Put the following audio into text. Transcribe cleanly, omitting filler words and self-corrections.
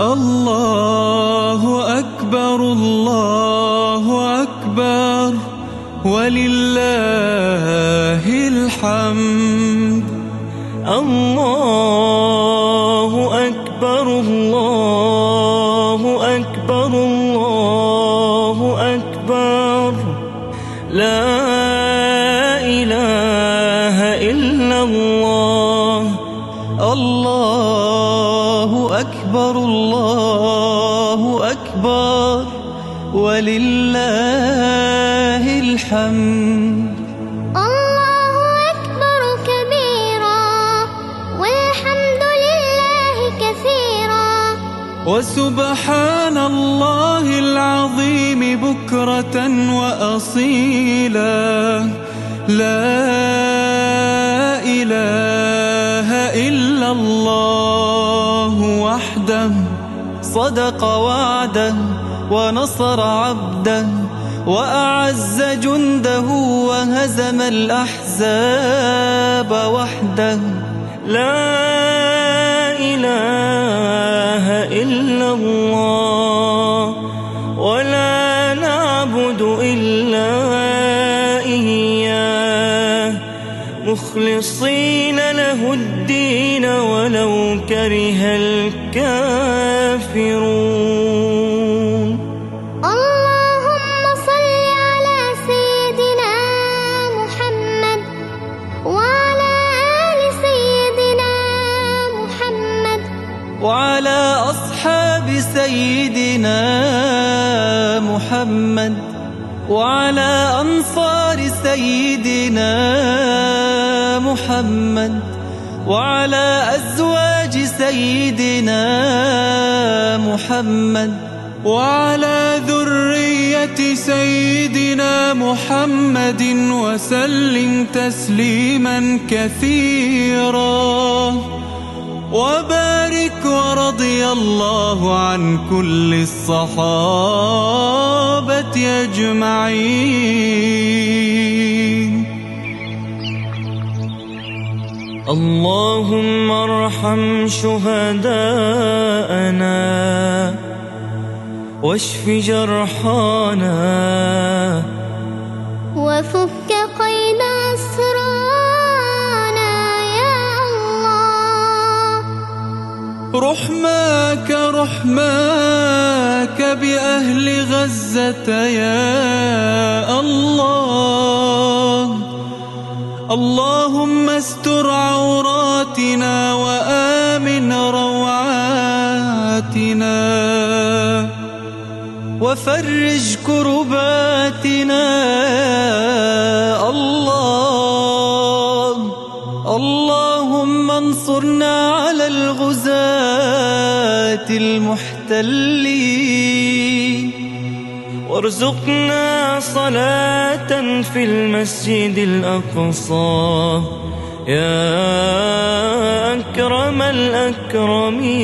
الله أكبر الله أكبر ولله الحمد. الله أكبر الله أكبر الله أكبر، لا إله إلا الله. الله أكبر الله أكبر ولله الحمد. الله أكبر كبيرا والحمد لله كثيرا، وسبحان الله العظيم بكرة وأصيلا. لا إله إلا الله وحده صدق وعده ونصر عبده وأعز جنده وهزم الأحزاب وحده. لا إله إلا الله ولا نعبد إلا إياه مخلصين له الدين ولو كره الكافرون. اللهم صل على سيدنا محمد وعلى آل سيدنا محمد وعلى أصحاب سيدنا محمد وعلى أنصار سيدنا محمد وعلى أزواج سيدنا محمد وعلى ذرية سيدنا محمد وسلم تسليما كثيرا. وبارك ورضي الله عن كل الصحابة أجمعين. اللهم ارحم شهداءنا واشف جرحانا وفك قيد أسرانا يا الله. رحماك رحماك بأهل غزة يا الله. اللهم استر عوراتنا وآمن روعاتنا وفرج كرباتنا الله. اللهم انصرنا على الغزاة المحتلين وارزقنا صلاة في المسجد الأقصى يا أكرم الأكرمين.